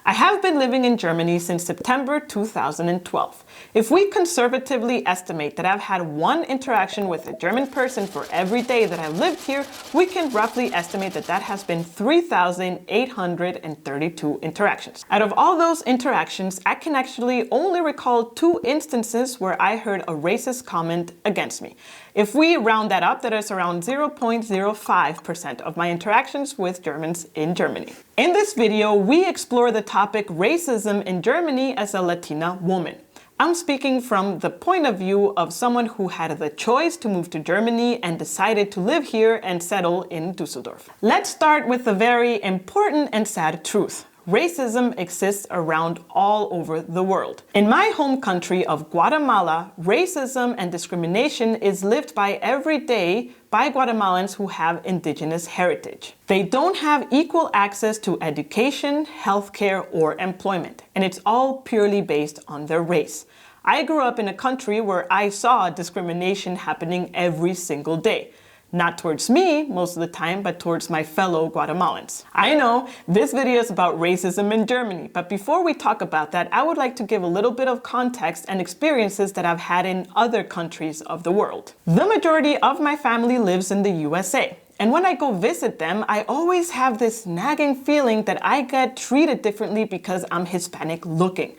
I have been living in Germany since September 2012. If we conservatively estimate that I've had one interaction with a German person for every day that I've lived here, we can roughly estimate that that has been 3,832 interactions. Out of all those interactions, I can actually only recall 2 instances where I heard a racist comment against me. If we round that up, that is around 0.05% of my interactions with Germans in Germany. In this video, we explore the topic racism in Germany as a Latina woman. I'm speaking from the point of view of someone who had the choice to move to Germany and decided to live here and settle in Düsseldorf. Let's start with the very important and sad truth. Racism exists around all over the world. In my home country of Guatemala, racism and discrimination is lived by every day by Guatemalans who have indigenous heritage. They don't have equal access to education, healthcare, or employment, and it's all purely based on their race. I grew up in a country where I saw discrimination happening every single day. Not towards me most of the time, but towards my fellow Guatemalans. I know this video is about racism in Germany, but before we talk about that, I would like to give a little bit of context and experiences that I've had in other countries of the world. The majority of my family lives in the USA. And when I go visit them, I always have this nagging feeling that I get treated differently because I'm Hispanic looking.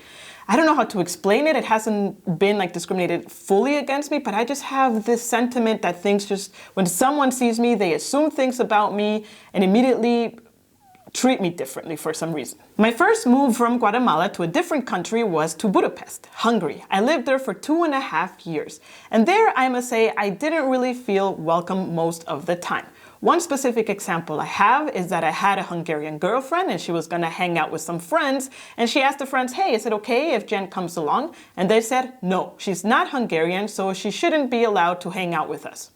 I don't know how to explain it. It hasn't been discriminated fully against me, but I just have this sentiment that things just, when someone sees me, they assume things about me and immediately treat me differently for some reason. My first move from Guatemala to a different country was to Budapest, Hungary. I lived there for 2.5 years. And there, I must say, I didn't really feel welcome most of the time. One specific example I have is that I had a Hungarian girlfriend and she was gonna hang out with some friends, and she asked the friends, hey, is it okay if Jen comes along? And they said, no, she's not Hungarian, so she shouldn't be allowed to hang out with us.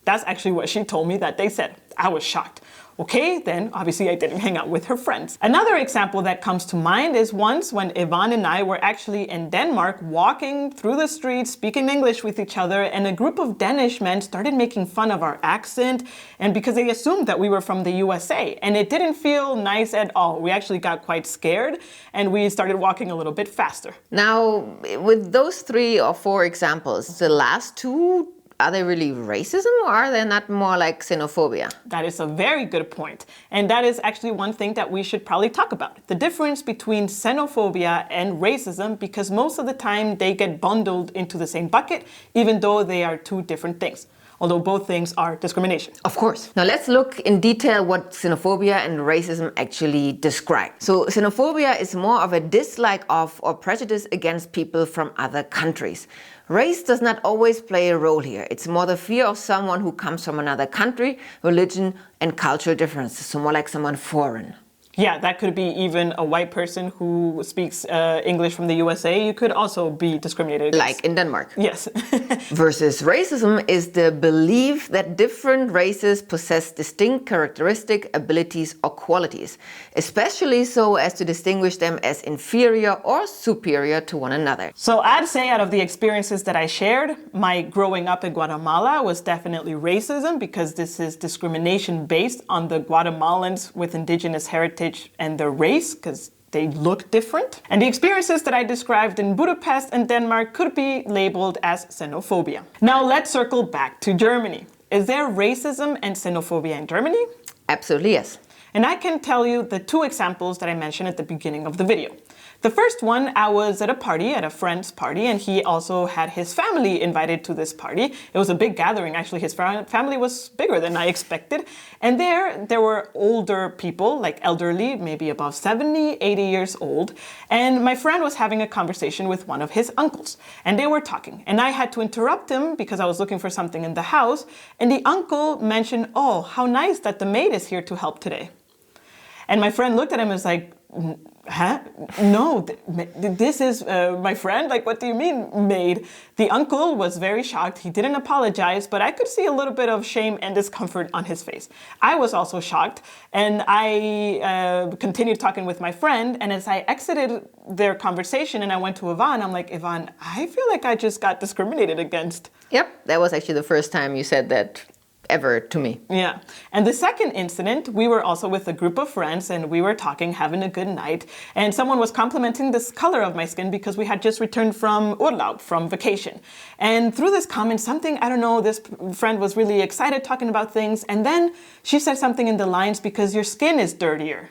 That's actually what she told me that they said. I was shocked. Okay, then obviously I didn't hang out with her friends. Another example that comes to mind is once when Ivan and I were actually in Denmark walking through the streets, speaking English with each other, and a group of Danish men started making fun of our accent, and because they assumed that we were from the USA, and it didn't feel nice at all. We actually got quite scared, and we started walking a little bit faster. Now, with those 3 or 4 examples, the last 2, are they really racism, or are they not more like xenophobia? That is a very good point. And that is actually one thing that we should probably talk about. The difference between xenophobia and racism, because most of the time they get bundled into the same bucket, even though they are 2 different things. Although both things are discrimination. Of course. Now let's look in detail what xenophobia and racism actually describe. So xenophobia is more of a dislike of or prejudice against people from other countries. Race does not always play a role here. It's more the fear of someone who comes from another country, religion, and cultural differences. So more like someone foreign. Yeah, that could be even a white person who speaks English from the USA. You could also be discriminated against. Like in Denmark. Yes. Versus racism is the belief that different races possess distinct characteristic, abilities, or qualities, especially so as to distinguish them as inferior or superior to one another. So I'd say out of the experiences that I shared, my growing up in Guatemala was definitely racism, because this is discrimination based on the Guatemalans with indigenous heritage and their race, because they look different. And the experiences that I described in Budapest and Denmark could be labeled as xenophobia. Now let's circle back to Germany. Is there racism and xenophobia in Germany? Absolutely, yes. And I can tell you the 2 examples that I mentioned at the beginning of the video. The first one, I was at a party, at a friend's party, and he also had his family invited to this party. It was a big gathering, actually. His family was bigger than I expected. And there were older people, like elderly, maybe above 70, 80 years old. And my friend was having a conversation with one of his uncles. And they were talking. And I had to interrupt him because I was looking for something in the house. And the uncle mentioned, oh, how nice that the maid is here to help today. And my friend looked at him and was like, huh? No, this is my friend? Like, what do you mean, maid? The uncle was very shocked. He didn't apologize, but I could see a little bit of shame and discomfort on his face. I was also shocked, and I continued talking with my friend, and as I exited their conversation and I went to Ivan, I'm like, Ivan, I feel like I just got discriminated against. Yep, that was actually the first time you said that ever to me. Yeah. And the second incident, we were also with a group of friends and we were talking, having a good night. And someone was complimenting this color of my skin because we had just returned from urlaub, from vacation. And through this comment, something, I don't know, this friend was really excited talking about things. And then she said something in the lines, because your skin is dirtier.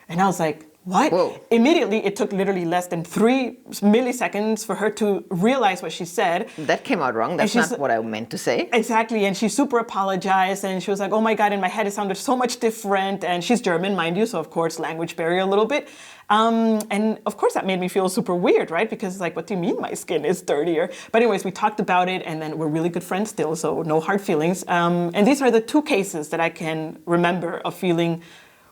And I was like, what? Whoa. Immediately, it took literally less than 3 milliseconds for her to realize what she said. That came out wrong. That's not what I meant to say. Exactly. And she super apologized. And she was like, oh my God, in my head, it sounded so much different. And she's German, mind you. So, of course, language barrier a little bit. And of course, that made me feel super weird, right? Because like, what do you mean my skin is dirtier? But anyways, we talked about it and then we're really good friends still. So no hard feelings. And these are the 2 cases that I can remember of feeling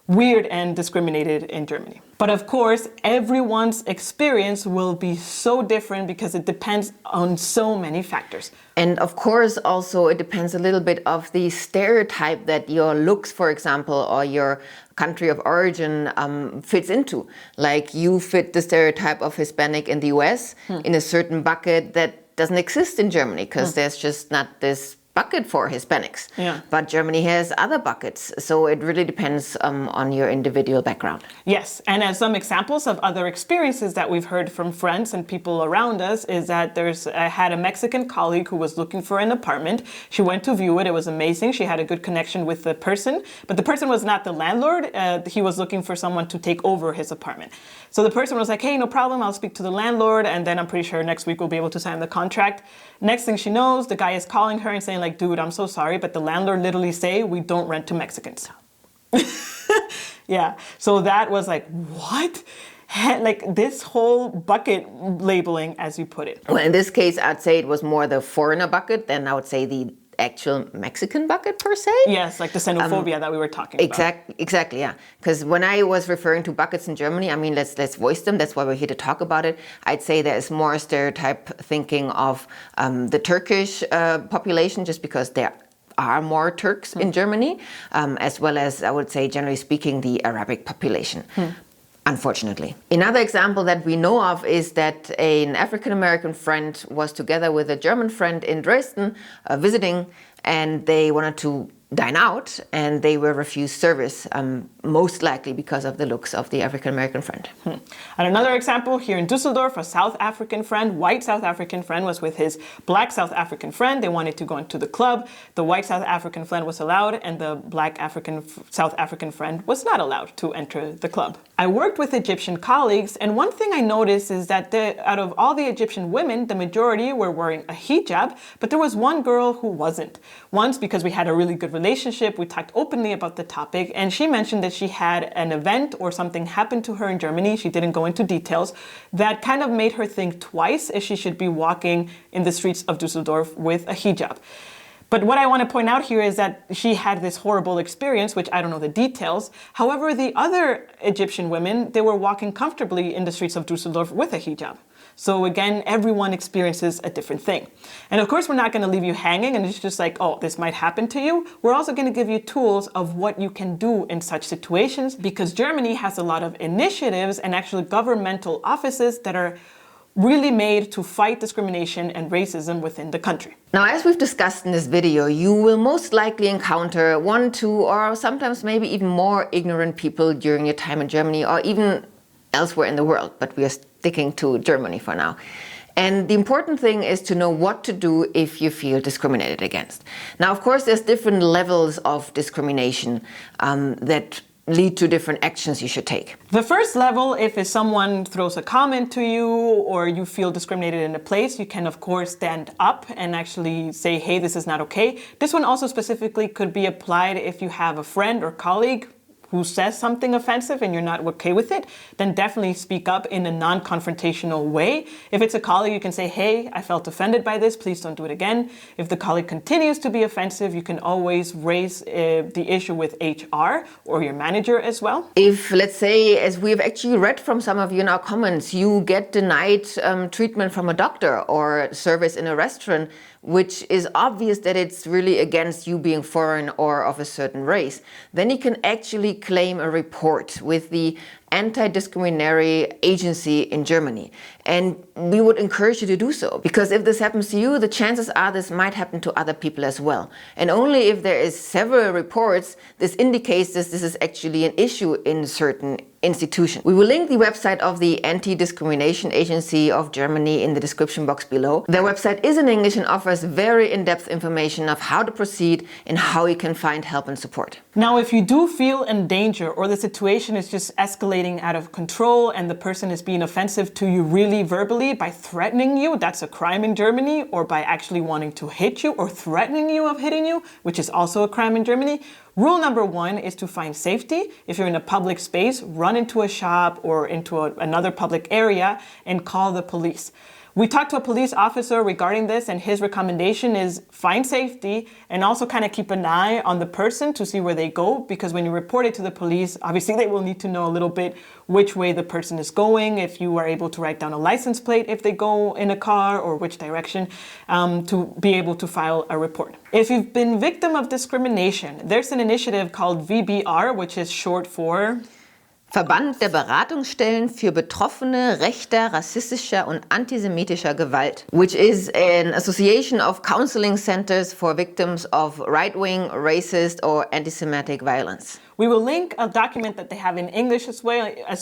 weird and discriminated in Germany. But of course, everyone's experience will be so different because it depends on so many factors. And of course, also it depends a little bit of the stereotype that your looks, for example, or your country of origin fits into. Like you fit the stereotype of Hispanic in the US in a certain bucket that doesn't exist in Germany because there's just not this bucket for Hispanics. Yeah. But Germany has other buckets, so it really depends on your individual background. Yes, and as some examples of other experiences that we've heard from friends and people around us is that I had a Mexican colleague who was looking for an apartment. She went to view it. It was amazing. She had a good connection with the person, but the person was not the landlord. He was looking for someone to take over his apartment. So the person was like, hey, no problem. I'll speak to the landlord, and then I'm pretty sure next week we'll be able to sign the contract. Next thing she knows, the guy is calling her and saying like, dude, I'm so sorry, but the landlord literally say we don't rent to Mexicans. Yeah, so that was like, what? Like this whole bucket labeling, as you put it. Well, in this case, I'd say it was more the foreigner bucket than I would say the actual Mexican bucket per se. Yes, like the xenophobia that we were talking about. Exactly, yeah. Because when I was referring to buckets in Germany, I mean, let's voice them. That's why we're here to talk about it. I'd say there is more stereotype thinking of the Turkish population, just because there are more Turks in Germany, as well as, I would say, generally speaking, the Arabic population. Unfortunately. Another example that we know of is that an African-American friend was together with a German friend in Dresden visiting, and they wanted to dine out and they were refused service, most likely because of the looks of the African-American friend. And another example, here in Düsseldorf, a South African friend, white South African friend, was with his black South African friend. They wanted to go into the club. The white South African friend was allowed and the black South African friend was not allowed to enter the club. I worked with Egyptian colleagues, and one thing I noticed is that out of all the Egyptian women, the majority were wearing a hijab, but there was one girl who wasn't. Once, because we had a really good relationship, we talked openly about the topic, and she mentioned that she had an event or something happened to her in Germany, she didn't go into details, that kind of made her think twice if she should be walking in the streets of Düsseldorf with a hijab. But what I want to point out here is that she had this horrible experience, which I don't know the details. However, the other Egyptian women, they were walking comfortably in the streets of Düsseldorf with a hijab. So again, everyone experiences a different thing. And of course, we're not going to leave you hanging and it's just like, oh, this might happen to you. We're also going to give you tools of what you can do in such situations, because Germany has a lot of initiatives and actually governmental offices that are really made to fight discrimination and racism within the country. Now, as we've discussed in this video, you will most likely encounter 1, 2, or sometimes maybe even more ignorant people during your time in Germany or even elsewhere in the world, but we are sticking to Germany for now. And the important thing is to know what to do if you feel discriminated against. Now, of course, there's different levels of discrimination that lead to different actions you should take. The first level, if someone throws a comment to you or you feel discriminated in a place, you can of course stand up and actually say, hey, this is not okay. This one also specifically could be applied if you have a friend or colleague who says something offensive and you're not okay with it, then definitely speak up in a non-confrontational way. If it's a colleague, you can say, hey, I felt offended by this, please don't do it again. If the colleague continues to be offensive, you can always raise the issue with HR or your manager as well. If, let's say, as we've actually read from some of you in our comments, you get denied treatment from a doctor or service in a restaurant, which is obvious that it's really against you being foreign or of a certain race, then you can actually claim a report with the Anti-Discrimination Agency in Germany. And we would encourage you to do so, because if this happens to you, the chances are this might happen to other people as well. And only if there is several reports, this indicates that this is actually an issue in certain institutions. We will link the website of the Anti-Discrimination Agency of Germany in the description box below. Their website is in English and offers very in-depth information of how to proceed and how you can find help and support. Now, if you do feel in danger or the situation is just escalating out of control and the person is being offensive to you really verbally by threatening you, that's a crime in Germany, or by actually wanting to hit you or threatening you of hitting you, which is also a crime in Germany. Rule number one is to find safety. If you're in a public space, run into a shop or into another public area and call the police. We talked to a police officer regarding this, and his recommendation is find safety and also kind of keep an eye on the person to see where they go, because when you report it to the police, obviously they will need to know a little bit which way the person is going, if you are able to write down a license plate if they go in a car or which direction, to be able to file a report. If you've been victim of discrimination, there's an initiative called VBR, which is short for Verband der Beratungsstellen für Betroffene rechter, rassistischer und antisemitischer Gewalt, which is an association of counseling centers for victims of right-wing, racist or anti-Semitic violence. We will link a document that they have in English as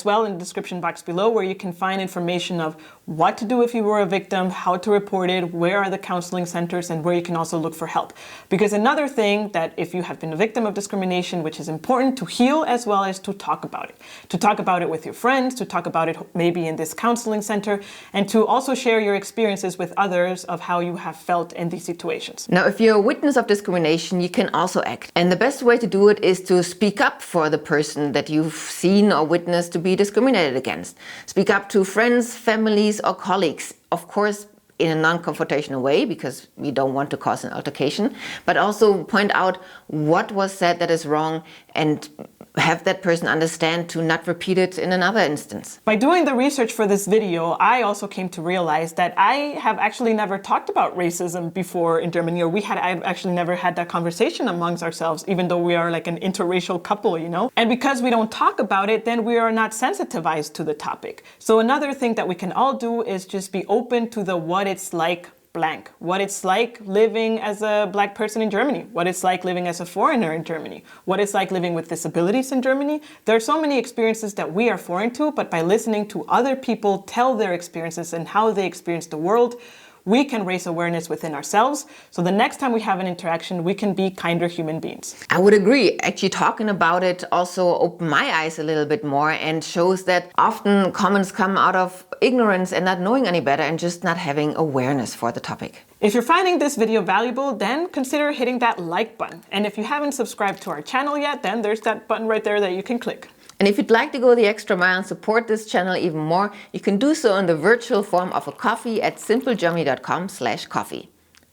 well in the description box below, where you can find information of what to do if you were a victim, how to report it, where are the counseling centers, and where you can also look for help. Because another thing that if you have been a victim of discrimination, which is important to heal as well as to talk about it. To talk about it with your friends, to talk about it maybe in this counseling center, and to also share your experiences with others of how you have felt in these situations. Now, if you're a witness of discrimination, you can also act. And the best way to do it is to speak up for the person that you've seen or witnessed to be discriminated against. Speak up to friends, families, or colleagues. Of course, in a non-confrontational way, because we don't want to cause an altercation, but also point out what was said that is wrong and have that person understand to not repeat it in another instance. By doing the research for this video, I also came to realize that I have actually never talked about racism before in Germany, or I've actually never had that conversation amongst ourselves, even though we are like an interracial couple, you know? And because we don't talk about it, then we are not sensitized to the topic. So another thing that we can all do is just be open to the what it's like blank. What it's like living as a Black person in Germany. What it's like living as a foreigner in Germany. What it's like living with disabilities in Germany. There are so many experiences that we are foreign to, but by listening to other people tell their experiences and how they experience the world, we can raise awareness within ourselves, so the next time we have an interaction, we can be kinder human beings. I would agree. Actually, talking about it also opened my eyes a little bit more and shows that often comments come out of ignorance and not knowing any better and just not having awareness for the topic. If you're finding this video valuable, then consider hitting that like button. And if you haven't subscribed to our channel yet, then there's that button right there that you can click. And if you'd like to go the extra mile and support this channel even more, you can do so in the virtual form of a coffee at simplegermany.com/coffee.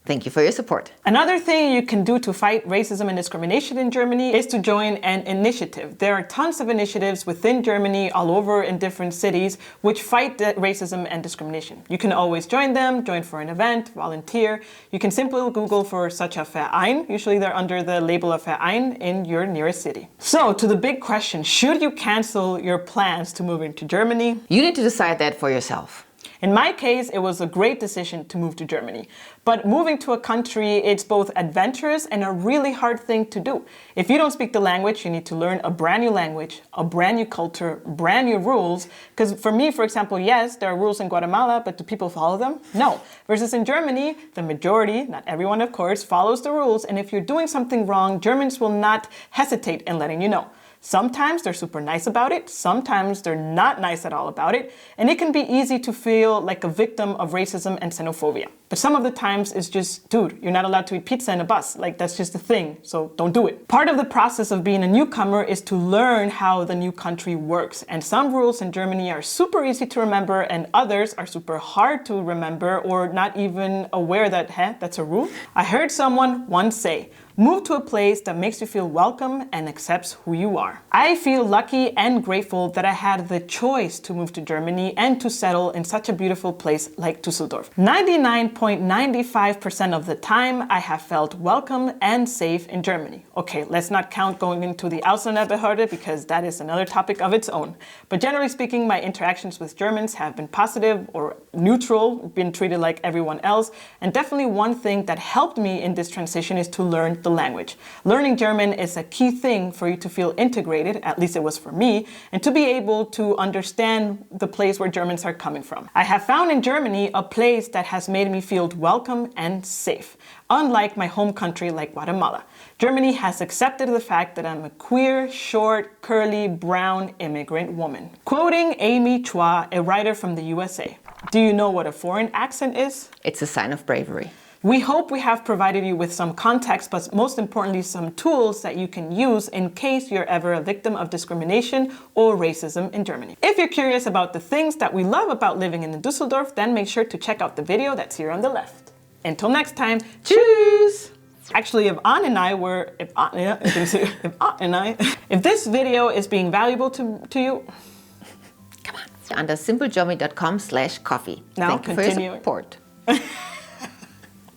Thank you for your support. Another thing you can do to fight racism and discrimination in Germany is to join an initiative. There are tons of initiatives within Germany, all over in different cities, which fight racism and discrimination. You can always join them, join for an event, volunteer. You can simply Google for such a Verein. Usually they're under the label of Verein in your nearest city. So to the big question, should you cancel your plans to move into Germany? You need to decide that for yourself. In my case, it was a great decision to move to Germany. But moving to a country, it's both adventurous and a really hard thing to do. If you don't speak the language, you need to learn a brand new language, a brand new culture, brand new rules. Because for me, for example, yes, there are rules in Guatemala, but do people follow them? No. Versus in Germany, the majority, not everyone of course, follows the rules. And if you're doing something wrong, Germans will not hesitate in letting you know. Sometimes they're super nice about it, sometimes they're not nice at all about it, and it can be easy to feel like a victim of racism and xenophobia. But some of the times it's just, dude, you're not allowed to eat pizza in a bus, like that's just a thing, so don't do it. Part of the process of being a newcomer is to learn how the new country works, and some rules in Germany are super easy to remember and others are super hard to remember or not even aware that, that's a rule. I heard someone once say, Move to a place that makes you feel welcome and accepts who you are. I feel lucky and grateful that I had the choice to move to Germany and to settle in such a beautiful place like Düsseldorf. 99.95% of the time, I have felt welcome and safe in Germany. Okay, let's not count going into the Ausländerbehörde because that is another topic of its own. But generally speaking, my interactions with Germans have been positive or neutral, been treated like everyone else. And definitely one thing that helped me in this transition is to learn the language. Learning German is a key thing for you to feel integrated, at least it was for me, and to be able to understand the place where Germans are coming from. I have found in Germany a place that has made me feel welcome and safe, unlike my home country like Guatemala. Germany has accepted the fact that I'm a queer, short, curly, brown immigrant woman. Quoting Amy Chua, a writer from the USA, "Do you know what a foreign accent is? It's a sign of bravery." We hope we have provided you with some context, but most importantly, some tools that you can use in case you're ever a victim of discrimination or racism in Germany. If you're curious about the things that we love about living in Düsseldorf, then make sure to check out the video that's here on the left. Until next time, tschüss! Actually, if this video is being valuable to you, Come on. Under simplegermany.com/coffee. Now Thank you for continue. your support.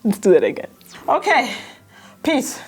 Let's do that again. Okay, peace.